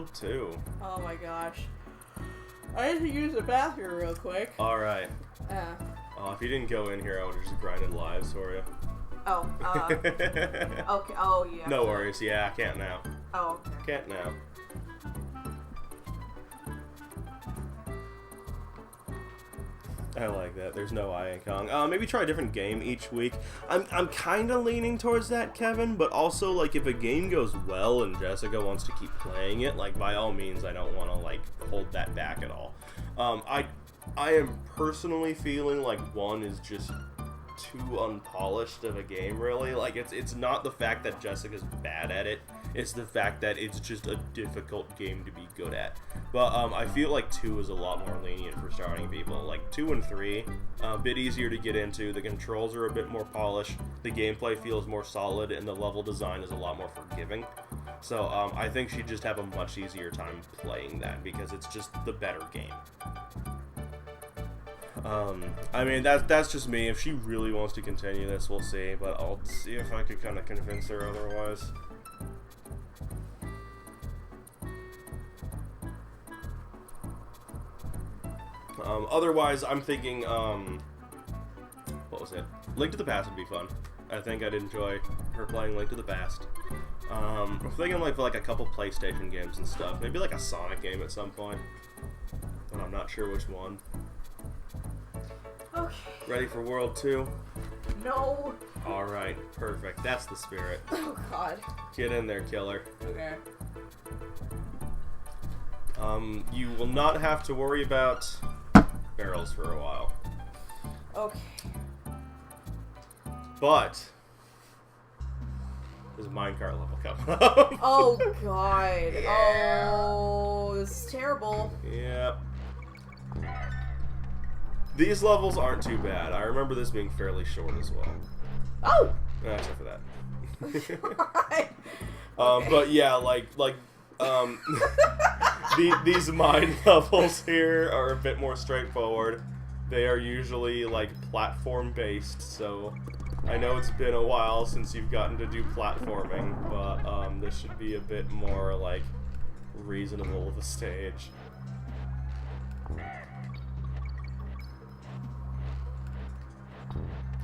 World 2. Oh my gosh. I need to use the bathroom real quick. Alright. If you didn't go in here, I would have just grinded lives for you. Oh, okay. Oh, yeah. No worries. Yeah, I can't now. Oh, okay. Can't now. I like that. There's no Ian Kong. Maybe try a different game each week. I'm kind of leaning towards that, Kevin, but also, like, if a game goes well and Jessica wants to keep playing it, like, by all means, I don't want to, like, hold that back at all. I am personally feeling like 1 is just too unpolished of a game, really. Like, it's not the fact that Jessica's bad at it. It's the fact that it's just a difficult game to be good at. But I feel like 2 is a lot more lenient for starting people. Like 2 and 3, a bit easier to get into. The controls are a bit more polished. The gameplay feels more solid, and the level design is a lot more forgiving. So I think she'd just have a much easier time playing that because it's just the better game. I mean, that's just me. If she really wants to continue this, we'll see. But I'll see if I could kind of convince her otherwise. Otherwise, I'm thinking, what was it? Link to the Past would be fun. I think I'd enjoy her playing Link to the Past. I'm thinking like a couple PlayStation games and stuff. Maybe like a Sonic game at some point. But I'm not sure which one. Okay. Ready for World 2? No. Alright, perfect. That's the spirit. Oh, God. Get in there, killer. Okay. You will not have to worry about barrels for a while. Okay. But there's a minecart level coming up. Oh, God. Yeah. Oh, this is terrible. Yep. These levels aren't too bad. I remember this being fairly short as well. Oh! Except for that. Okay. But yeah, these mine levels here are a bit more straightforward. They are usually like platform based, so I know it's been a while since you've gotten to do platforming, but this should be a bit more like reasonable of a stage.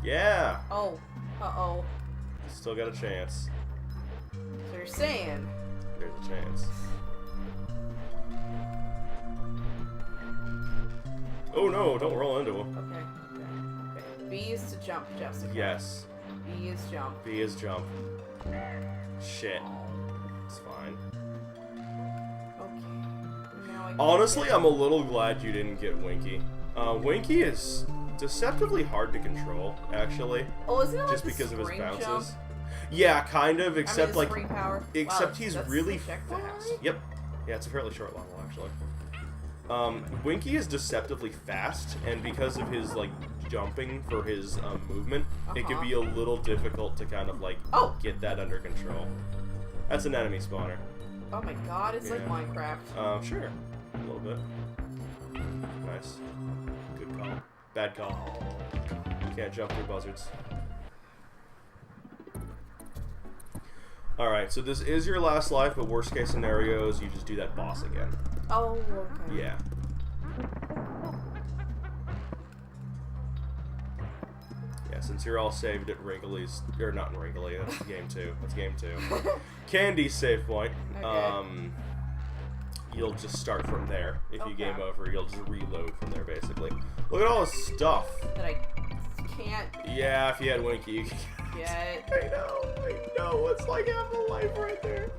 Yeah! Oh. Uh-oh. Still got a chance. So you're saying... There's a chance. Oh no, don't roll into him. Okay. B is to jump, Jessica. Yes. B is jump. B is jump. Shit. It's fine. Okay. Now Honestly, I'm a little glad you didn't get Winky. Winky is deceptively hard to control, actually. Oh, isn't it like just because of his bounces? Jump? Yeah, kind of, except I mean, power. except wow, he's that's really checkpoint fast. already? Yep. Yeah, it's a fairly short level, actually. Winky is deceptively fast, and because of his, like, jumping for his movement, it can be a little difficult to kind of, like, get that under control. That's an enemy spawner. Oh my god, it's like Minecraft. Sure. A little bit. Nice. Good call. Bad call. Can't jump through buzzards. Alright, so this is your last life, but worst case scenario is you just do that boss again. Oh, okay. Yeah. Yeah, since you're all saved at Wrinkly's, or not in Wrinkly, that's game 2. That's game 2. Candy's save point. Okay. You'll just start from there. If you game over, you'll just reload from there, basically. Look at all this stuff. That I can't Yeah, if you had Winky, you could get. I know. It's like half a life right there.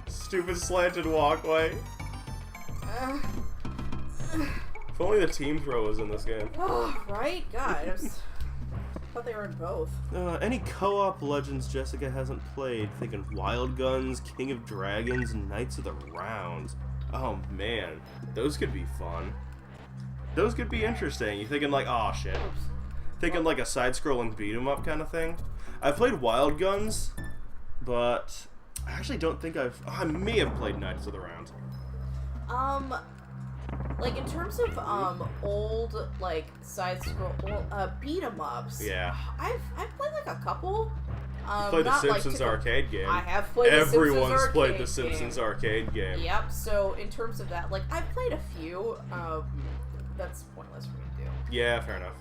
Stupid slanted walkway. If only the team throw was in this game. Oh, right? God, I thought they were in both. Any co-op Legends Jessica hasn't played? Thinking Wild Guns, King of Dragons, Knights of the Round. Oh man, those could be fun. Those could be interesting. You thinking like, oh shit. Thinking like a side-scrolling beat-em-up kind of thing. I've played Wild Guns, but I actually don't think I may have played Knights of the Round. Like in terms of old like side scroll beat 'em ups. Yeah. I've played like a couple. Played the not Simpsons like arcade game. I have played the Simpsons Everyone's arcade played the Simpsons game. arcade game. Yep, so in terms of that, like, I've played a few. That's pointless for me to do. Yeah, fair enough.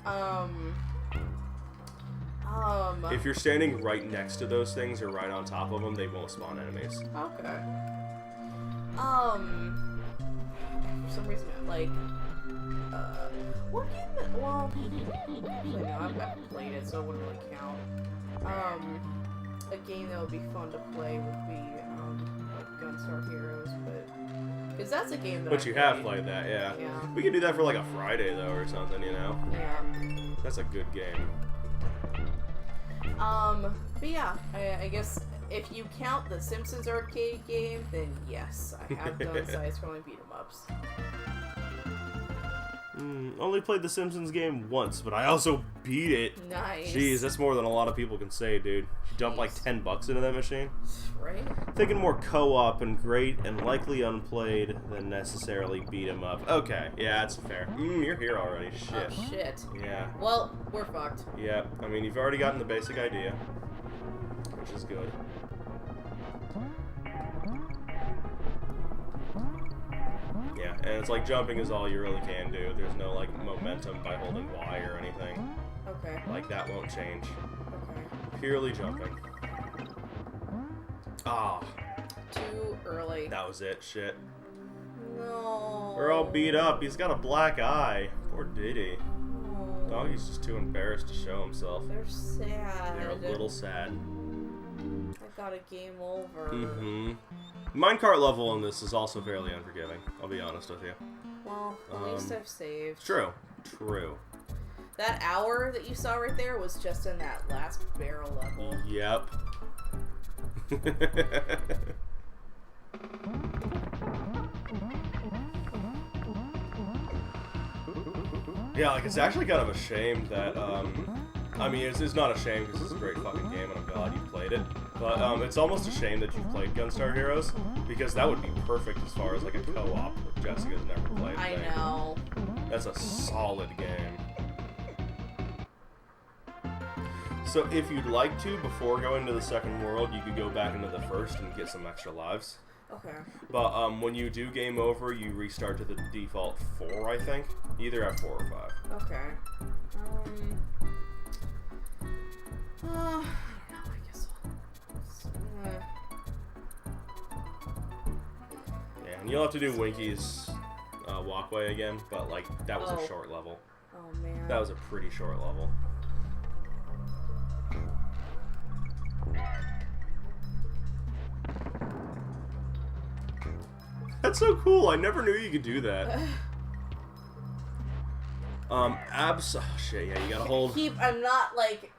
If you're standing right next to those things or right on top of them, they won't spawn enemies. Okay. For some reason, like, what game that, well, actually, no, I've played it, so it wouldn't really count. A game that would be fun to play would be, like, Gunstar Heroes, because that's a game that But you have played that, yeah. Yeah. We could do that for, like, a Friday, though, or something, you know? Yeah. That's a good game. But yeah, I guess if you count the Simpsons arcade game, then yes, I have done side-scrolling beat-em-ups. Only played the Simpsons game once, but I also beat it. Nice. Jeez, that's more than a lot of people can say, dude. You dumped like $10 into that machine. Right? Thinking more co-op and great and likely unplayed than necessarily beat 'em up. Okay, yeah, that's fair. You're here already. Shit. Oh, shit. Yeah. Well, we're fucked. Yeah, I mean, you've already gotten the basic idea, which is good. Yeah, and it's like jumping is all you really can do. There's no, like, momentum by holding Y or anything. Okay. Like, that won't change. Okay. Purely jumping. Ah, Too early. that was it. Shit. No. We're all beat up. He's got a black eye. Poor Diddy. No. Doggy's just too embarrassed to show himself. They're sad. They're a little sad. I got a game over. Minecart level in this is also fairly unforgiving. I'll be honest with you. Well, at least I've saved. True. True. That hour that you saw right there was just in that last barrel level. Yep. Yeah, like, it's actually kind of a shame that, I mean, it's not a shame because it's a great fucking game and I'm glad you played it, but it's almost a shame that you played Gunstar Heroes, because that would be perfect as far as, like, a co-op with Jessica's never played I thing. know. That's a solid game. So if you'd like to, before going to the second world, you could go back into the first and get some extra lives. Okay. But when you do game over, you restart to the default 4, I think. Either at 4 or 5. Okay. I don't know, I guess Yeah, and you'll have to do Winky's walkway again, but like that was a short level. Oh man. That was a pretty short level. That's so cool. I never knew you could do that. Oh, shit, yeah, you gotta hold. I'm not like,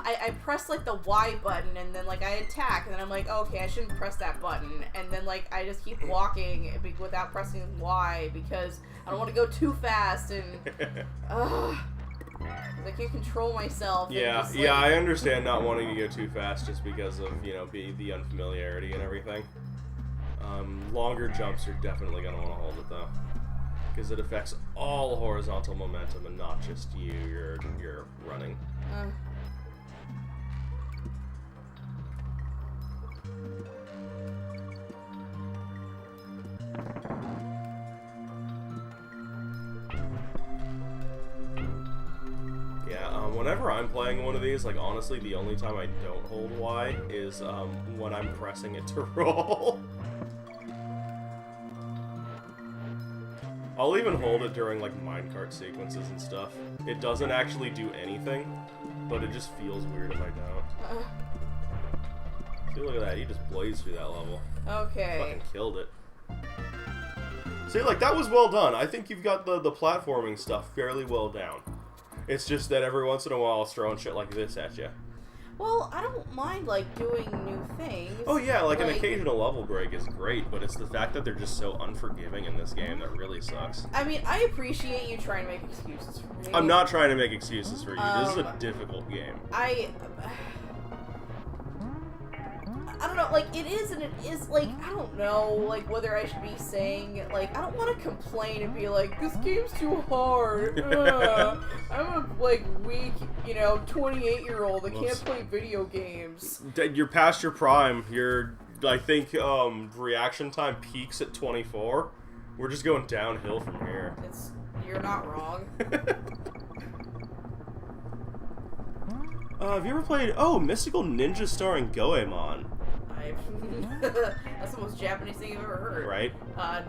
I press like the Y button and then like I attack and then I'm like, okay, I shouldn't press that button, and then like I just keep walking without pressing Y because I don't want to go too fast and I can't control myself. Yeah, just, yeah, I understand not wanting to go too fast just because of, you know, the unfamiliarity and everything. Longer jumps are definitely going to want to hold it though, because it affects all horizontal momentum and not just you. You're running. Yeah, whenever I'm playing one of these, like honestly, the only time I don't hold Y is when I'm pressing it to roll. I'll even hold it during, like, minecart sequences and stuff. It doesn't actually do anything, but it just feels weird if I don't. See, look at that. He just blazed through that level. Okay. Fucking killed it. See, like, that was well done. I think you've got the platforming stuff fairly well down. It's just that every once in a while it's throwing shit like this at you. Well, I don't mind, like, doing new things. Oh yeah, like an occasional level break is great, but it's the fact that they're just so unforgiving in this game that really sucks. I mean, I appreciate you trying to make excuses for me. I'm not trying to make excuses for you. This is a difficult game. I I don't know, like, it is and it is, like, I don't know, like, whether I should be saying, like, I don't want to complain and be like, this game's too hard. I'm a, like, weak, 28-year-old that can't play video games. You're past your prime. I think, reaction time peaks at 24. We're just going downhill from here. You're not wrong. Have you ever played, Mystical Ninja starring Goemon? That's the most Japanese thing I've ever heard. Right?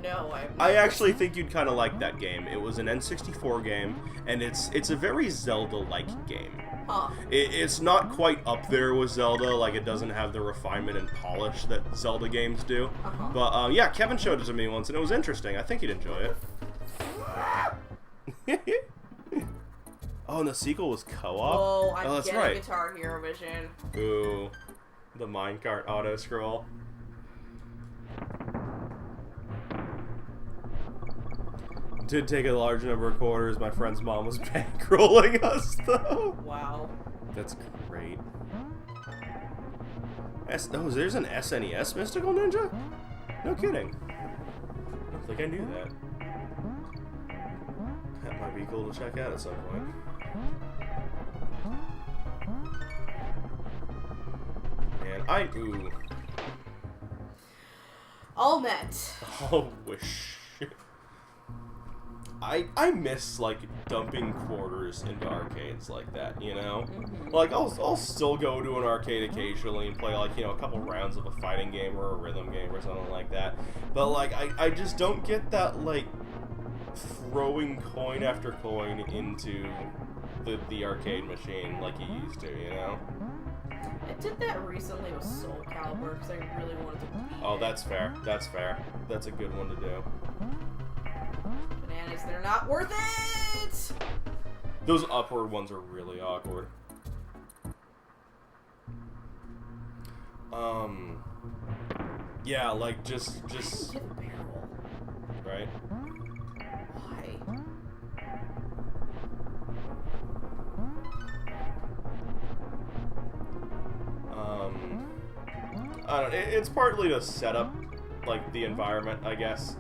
No, I actually think you'd kind of like that game. It was an N64 game, and it's a very Zelda-like game. Huh. It's not quite up there with Zelda, like it doesn't have the refinement and polish that Zelda games do. Uh-huh. But, yeah, Kevin showed it to me once, and it was interesting. I think you'd enjoy it. Oh, and the sequel was co-op? Oh, I'm that's getting right. Guitar Hero Vision. Ooh. The minecart auto-scroll. Did take a large number of quarters. My friend's mom was bankrolling us, though. Wow. That's great. There's an SNES Mystical Ninja? No kidding. I don't think I knew that. That might be cool to check out at some point. And ooh. All met. Oh, wish. I miss, like, dumping quarters into arcades like that, you know? Mm-hmm. Like, I'll still go to an arcade occasionally and play, like, a couple rounds of a fighting game or a rhythm game or something like that. But, like, I just don't get that, like, throwing coin after coin into the arcade machine like you used to, you know? I did that recently with Soul Calibur because I really wanted to beat Oh, it. that's fair. That's fair. That's a good one to do. Bananas, they're not worth it! Those upward ones are really awkward. Yeah, like, just... Why didn't you get a barrel? Right? Why? I don't know, it's partly to set up, like, the environment, I guess.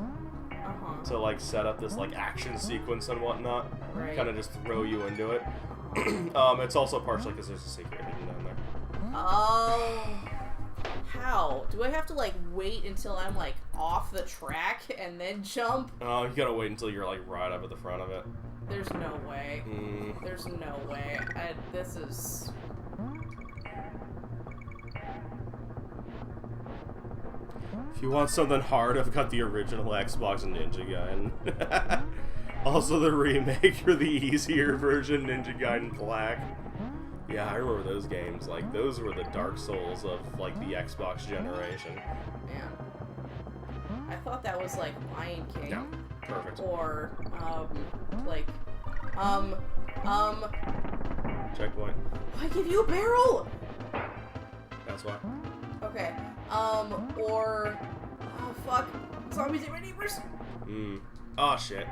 Uh-huh. To, like, set up this, like, action sequence and whatnot. Right. Kind of just throw you into it. It's also partially because there's a secret hidden down there. Oh. How? Do I have to, like, wait until I'm, like, off the track and then jump? Oh, you gotta wait until you're, like, right up at the front of it. There's no way. There's no way. This is... If you want something hard, I've got the original Xbox Ninja Gaiden. Also the remake for the easier version, Ninja Gaiden Black. Yeah, I remember those games. Like, those were the Dark Souls of, like, the Xbox generation. Man. I thought that was, like, Lion King. Yeah, perfect. Or, Checkpoint. Why give you a barrel? That's why. Okay. Or... Oh, fuck. Zombies ate my neighbors? Oh, shit.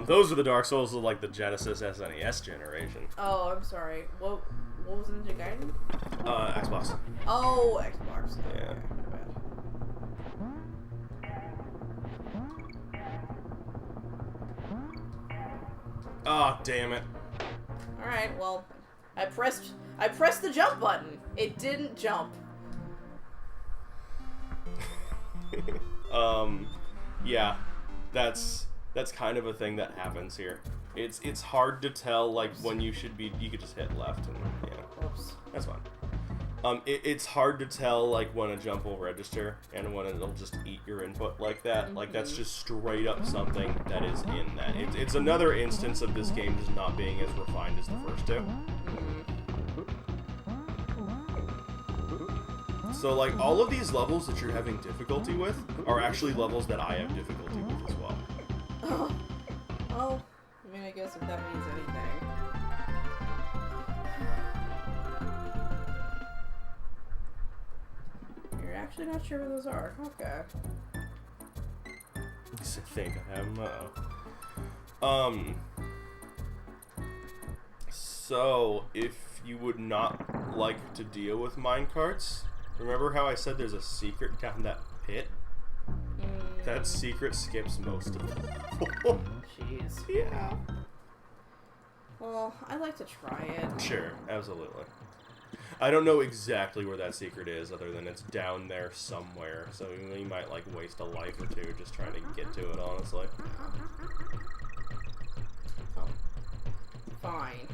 Those are the Dark Souls of, like, the Genesis SNES generation. Oh, I'm sorry. What was Ninja Gaiden? Xbox. Oh, Xbox. Yeah. Okay, my bad. Oh, damn it. Alright, well, I pressed the jump button. It didn't jump. Yeah, that's kind of a thing that happens here. It's hard to tell, like, when you should be, you could just hit left and, yeah, Oops. that's fine. It's hard to tell, like, when a jump will register and when it'll just eat your input like that. Mm-hmm. Like, that's just straight up something that is in that. It's another instance of this game just not being as refined as the first two. So, like, all of these levels that you're having difficulty with are actually levels that I have difficulty with as well. Oh, I mean, I guess if that means anything. You're actually not sure what those are. Okay. I think I have them. So, if you would not like to deal with minecarts, Remember how I said there's a secret down that pit? That secret skips most of the level. Jeez. Yeah. Well, I'd like to try it. Sure, absolutely. I don't know exactly where that secret is, other than it's down there somewhere. So we might like waste a life or two just trying to get to it, honestly. Oh. Fine.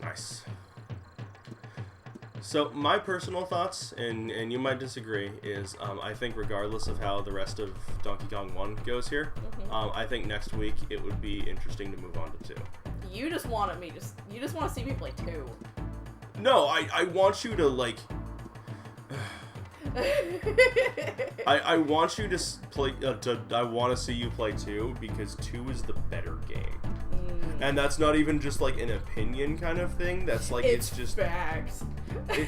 Nice. So my personal thoughts, and you might disagree, is I think regardless of how the rest of Donkey Kong 1 goes here, I think next week it would be interesting to move on to 2. You just want to see me play 2. No, I want you to like. I want you to play. I want to see you play 2 because 2 is the better game, and that's not even just like an opinion kind of thing. That's like it's just facts.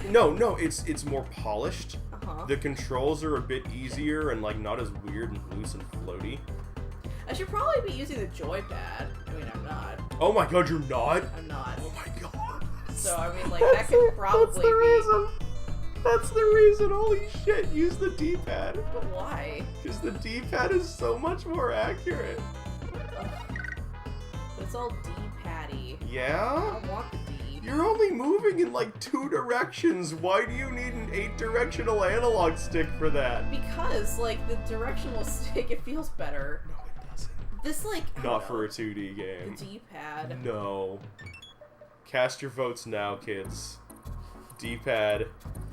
No, it's more polished. Uh-huh. The controls are a bit easier and like not as weird and loose and floaty. I should probably be using the joypad. I mean, I'm not. Oh my god, you're not? I'm not. Oh my god. So I mean, like that could probably that's the reason. That's the reason. Holy shit! Use the D-pad. But why? Because the D-pad is so much more accurate. Ugh. But it's all D-paddy. I Yeah? don't want the D. You're only moving in like 2 directions. Why do you need an 8-directional analog stick for that? Because like the directional stick, it feels better. No, it doesn't. This like I Not don't for know, a 2D game. the D-pad. No. Cast your votes now, kids. D-pad,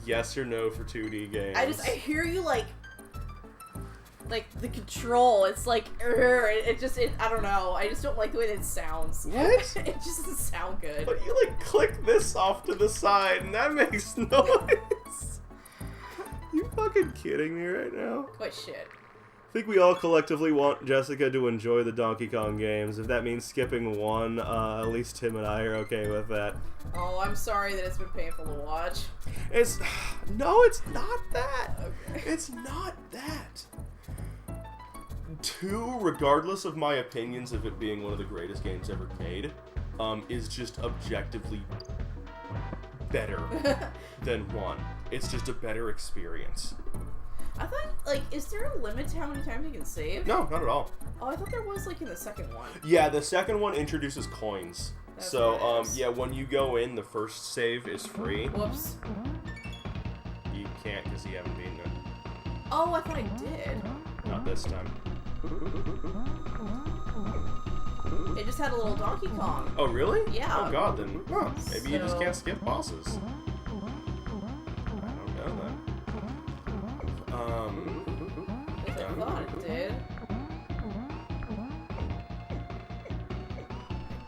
yes or no for 2D games. I hear you like the control. It's like I don't know. I just don't like the way that it sounds. What? It just doesn't sound good. But you like click this off to the side and that makes noise. You fucking kidding me right now? What shit? I think we all collectively want Jessica to enjoy the Donkey Kong games. If that means skipping 1, at least Tim and I are okay with that. Oh, I'm sorry that it's been painful to watch. It's no, it's not that. Okay. It's not that. 2, regardless of my opinions of it being one of the greatest games ever made, is just objectively better than 1. It's just a better experience. I thought, like, is there a limit to how many times you can save? No, not at all. Oh, I thought there was, like, in the second one. Yeah, the second one introduces coins. That's So, nice. yeah, when you go in, the first save is free. Whoops. You can't because you haven't beaten it. Oh, I thought I did. Not this time. It just had a little Donkey Kong. Oh, really? Yeah. Oh, God, then maybe you just So- can't skip bosses. I don't know that. Which I thought it did.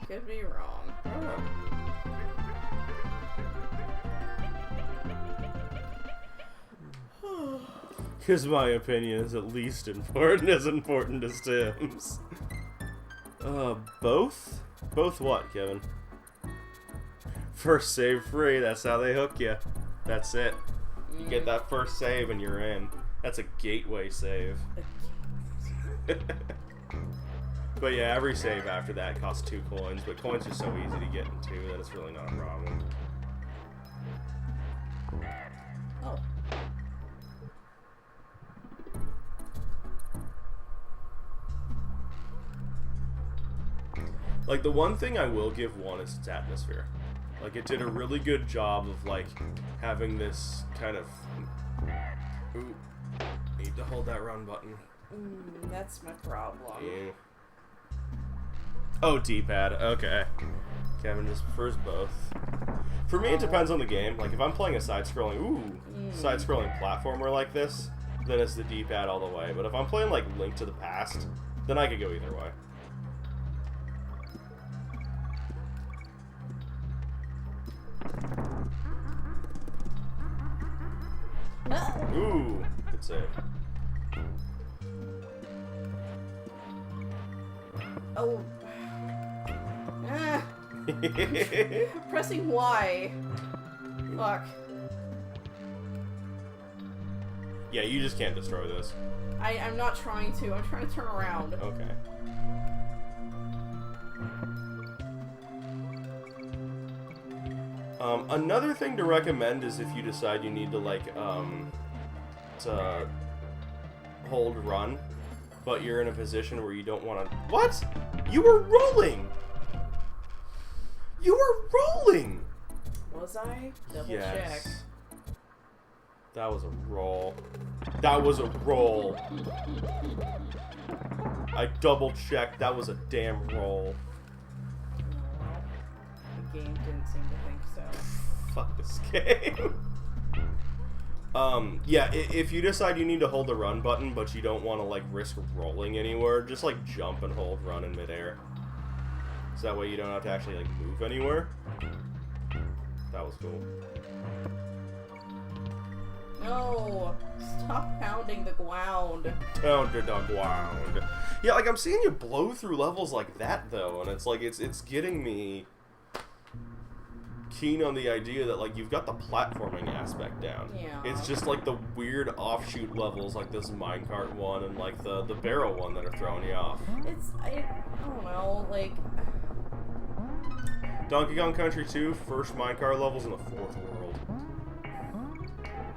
Could be wrong. I don't know. Because my opinion is at least as important as Tim's. Both? Both what, Kevin? First save free, that's how they hook you. That's it. You get that first save and you're in. That's a gateway save. But yeah, every save after that costs 2 coins, but coins are so easy to get into that it's really not a problem. Oh. Like, the one thing I will give 1 is its atmosphere. Like, it did a really good job of, like, having this kind of... Ooh. Need to hold that run button. That's my problem. Yeah. Oh, D-pad. Okay. Kevin just prefers both. For me, it depends on the game. Like, if I'm playing a side-scrolling... Side-scrolling platformer like this, then it's the D-pad all the way. But if I'm playing, like, Link to the Past, then I could go either way. Ooh, good save. Oh. Ah. Pressing Y. Fuck. Yeah, you just can't destroy this. I'm not trying to. I'm trying to turn around. Okay. Another thing to recommend is if you decide you need to, like, to hold run, but you're in a position where you don't want to... What? You were rolling! You were rolling! Was I? Double Yes. check. That was a roll. That was a roll. I double checked. That was a damn roll. The game didn't seem to think so. Fuck this game. Yeah, if you decide you need to hold the run button, but you don't want to, like, risk rolling anywhere, just, like, jump and hold run in midair. So that way you don't have to actually, like, move anywhere. That was cool. No! Stop pounding the ground. Pound the ground. Yeah, like, I'm seeing you blow through levels like that, though, and it's, like, it's getting me keen on the idea that, like, you've got the platforming aspect down. Yeah. It's just, like, the weird offshoot levels, like this minecart one and, like, the barrel one that are throwing you off. I don't know, like... Donkey Kong Country 2, first minecart levels in the fourth world.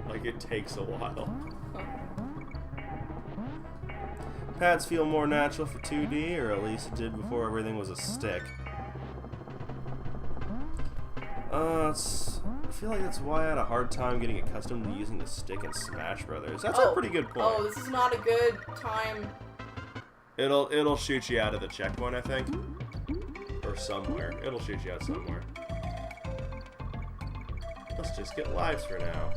Like, it takes a while. Pads feel more natural for 2D, or at least it did before everything was a stick. I feel like that's why I had a hard time getting accustomed to using the stick in Smash Brothers. That's a pretty good point. Oh, this is not a good time. It'll shoot you out of the checkpoint, I think. Or somewhere. It'll shoot you out somewhere. Let's just get lives for now.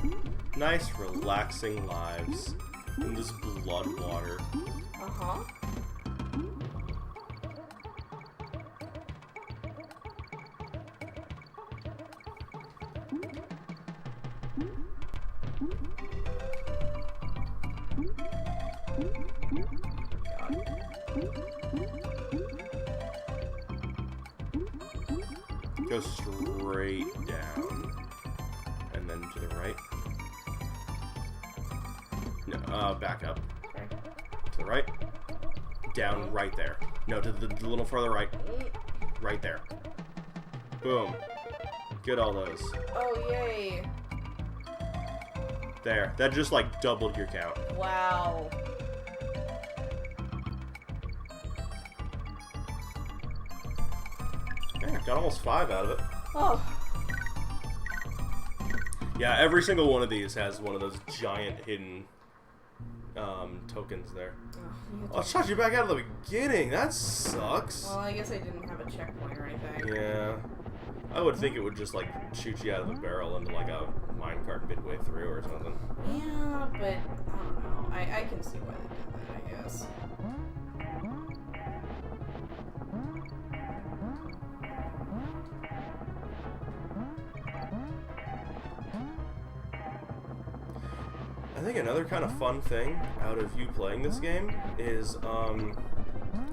Okay. Nice, relaxing lives in this blood water. Uh-huh. Go straight down. And then to the right. No, back up. Okay. To the right. Down right there. No, to the little further right. Right there. Boom. Get all those. Oh, yay. There. That just, like, doubled your count. Wow. Yeah, got almost 5 out of it. Oh. Yeah, every single one of these has one of those giant hidden tokens there. Oh, it shot you back out of the beginning. That sucks. Well, I guess I didn't have a checkpoint or anything. Yeah. I would think it would just, like, shoot you out of the barrel into, like, a minecart midway through or something. Yeah, but I don't know. I can see why they did that, I guess. I think another kind of fun thing out of you playing this game is,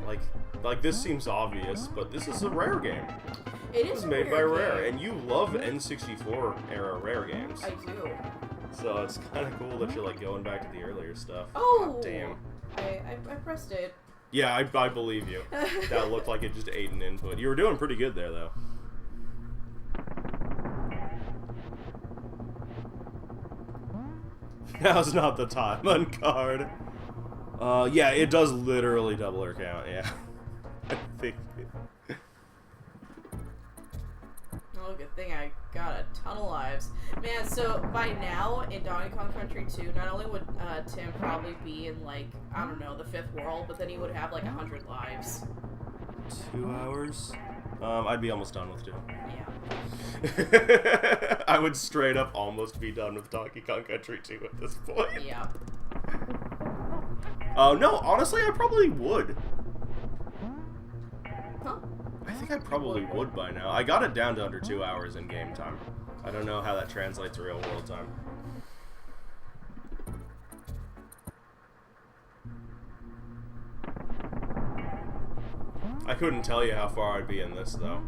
like this seems obvious, but this is a Rare game. It It is was a made by weird Rare, game. and you love N64 era Rare games. I do. So it's kind of cool that you're, like, going back to the earlier stuff. Oh! God damn. I pressed it. Yeah, I believe you. That looked like it just ate an input. You were doing pretty good there, though. Now's not the time on card. Yeah, it does literally double her count, yeah. I think... Oh, good thing I got a ton of lives. Man, so by now, in Donkey Kong Country 2, not only would Tim probably be in, like, I don't know, the 5th world, but then he would have, like, 100 lives. 2 hours? I'd be almost done with 2. Yeah. I would straight up almost be done with Donkey Kong Country 2 at this point. Yeah. No, honestly, I probably would. Huh? I think I probably would by now. I got it down to under 2 hours in game time. I don't know how that translates to real world time. I couldn't tell you how far I'd be in this, though.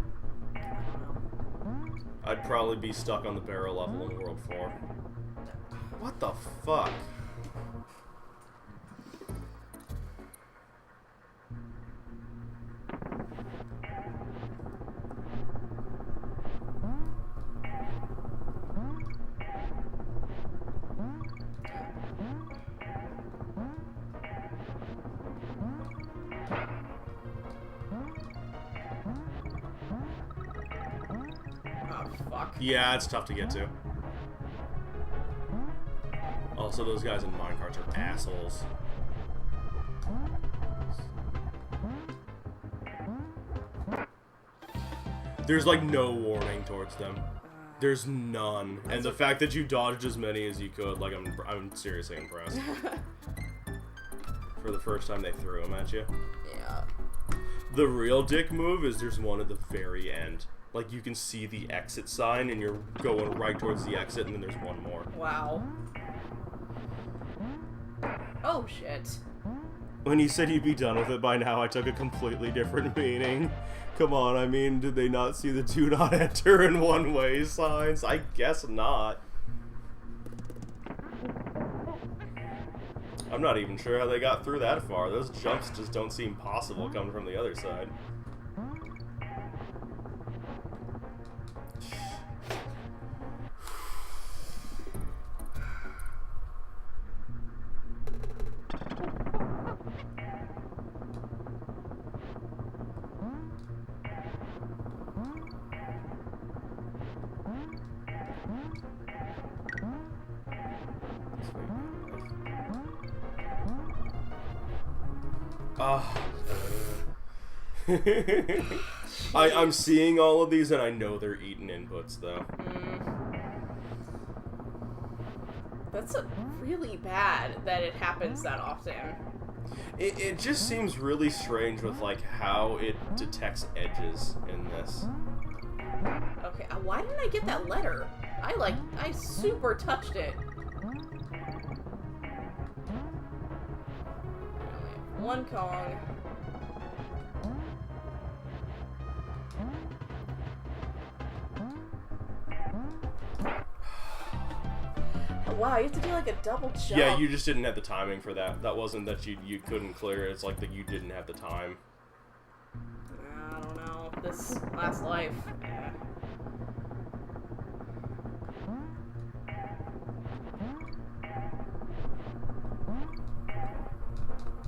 I'd probably be stuck on the barrel level in World 4. What the fuck? Yeah, it's tough to get to. Also, those guys in minecarts are assholes. There's like no warning towards them. There's none. And the fact that you dodged as many as you could, like, I'm seriously impressed. For the first time they threw them at you. Yeah. The real dick move is there's one at the very end. Like, you can see the exit sign, and you're going right towards the exit, and then there's one more. Wow. Oh, shit. When you said you'd be done with it by now, I took a completely different meaning. Come on, I mean, did they not see the do not enter in one-way signs? I guess not. I'm not even sure how they got through that far. Those jumps just don't seem possible coming from the other side. I'm seeing all of these and I know they're eating inputs though. That's really bad that it happens that often. It just seems really strange with like how it detects edges in this. Okay, why didn't I get that letter? I super touched it. One Kong. Wow, you have to do like a double jump. Yeah, you just didn't have the timing for that. That wasn't that you couldn't clear it. It's like that you didn't have the time. I don't know. This last life. Yeah.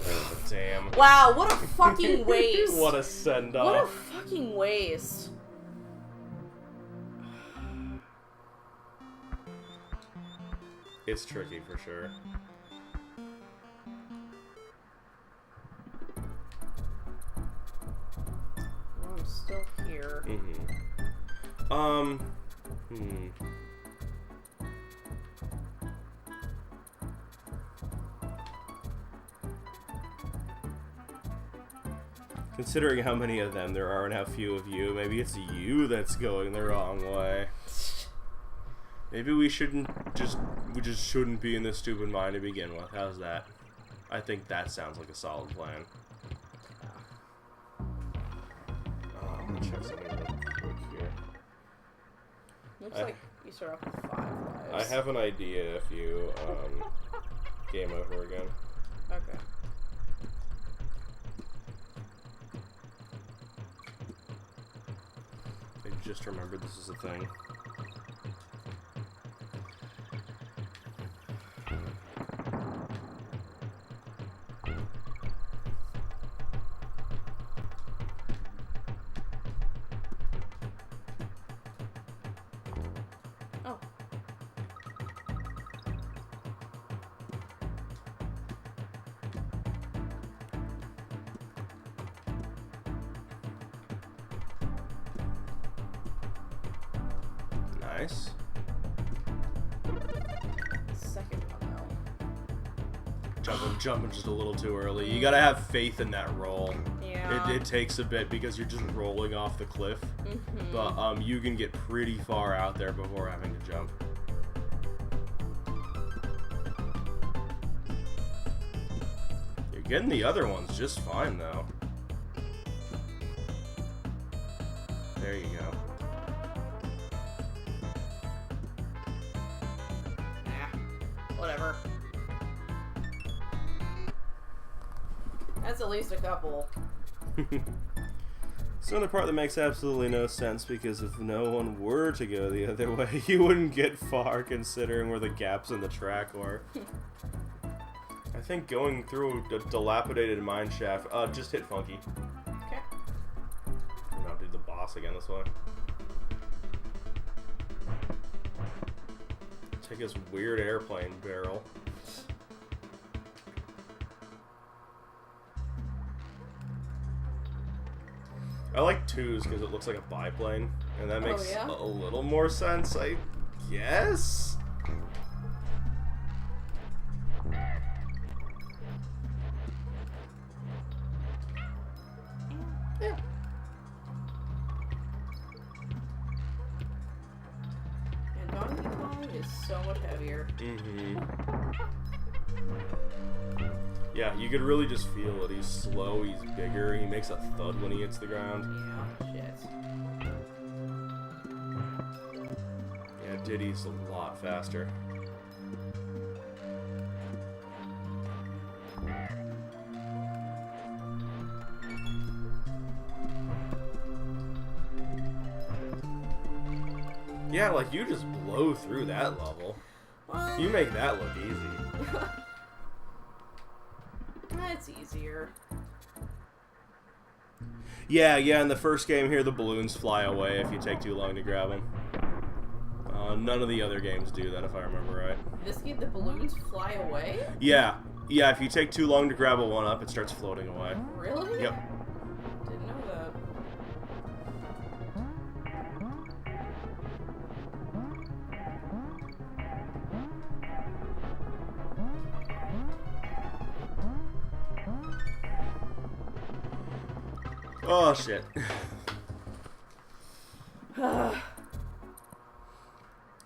Oh, damn. Wow, what a fucking waste. What a send-off. What a fucking waste. It's tricky for sure. Well, I'm still here. Considering how many of them there are and how few of you, maybe it's you that's going the wrong way. Maybe we just shouldn't be in this stupid mine to begin with. How's that? I think that sounds like a solid plan. I'm gonna check something real quick here. Looks like you start off with 5 lives. I have an idea if you, game over again. Okay. I just remembered this is a thing. Oh. Nice. Second one though. Jumping just a little too early. You gotta have faith in that roll. Yeah. It takes a bit because you're just rolling off the cliff. But you can get pretty far out there before having to jump. You're getting the other ones just fine though. There you go. Whatever. That's at least a couple. So the part that makes absolutely no sense, because if no one were to go the other way, you wouldn't get far considering where the gaps in the track were. I think going through a dilapidated mine shaft, just hit Funky. Okay. And I'll do the boss again this way. Take his weird airplane barrel. I like 2s because it looks like a biplane, and that makes yeah? a little more sense, I guess? Yeah. And Donkey Kong is so much heavier. Mm-hmm. Yeah, you could really just feel it. He's slow, he's bigger, he makes a thud when he hits the ground. Yeah, shit. Yeah, Diddy's a lot faster. Yeah, like, you just blow through that level. Well, You make that look easy. it's easier. Yeah, in the first game here, the balloons fly away if you take too long to grab them. None of the other games do that, if I remember right. This game, the balloons fly away? Yeah, if you take too long to grab a 1-up, it starts floating away. Really? Yep. Didn't know that. Oh, shit.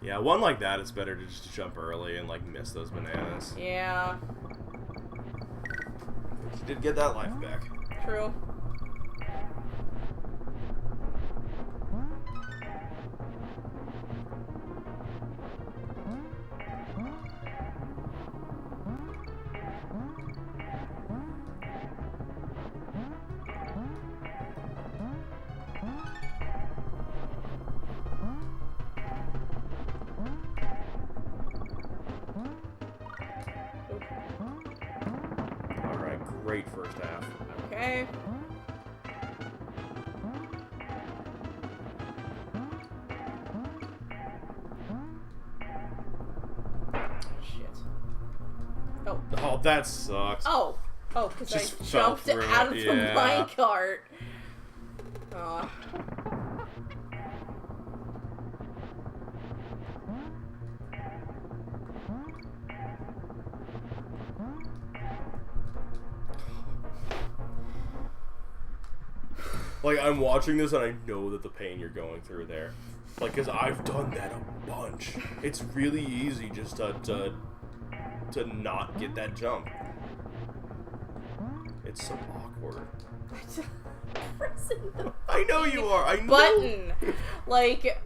Yeah, one like that, it's better to just jump early and, like, miss those bananas. Yeah, You did get that life back. true. Alright, great first half. Okay. Shit. Oh. Oh, that sucks. Oh, because I Just fell jumped through out of it, the yeah. minecart. Oh. Like, I'm watching this and I know that the pain you're going through there. Like, because I've done that a bunch. It's really easy just to not get that jump. It's so awkward. Pressing the I know you are. I know. button. Like,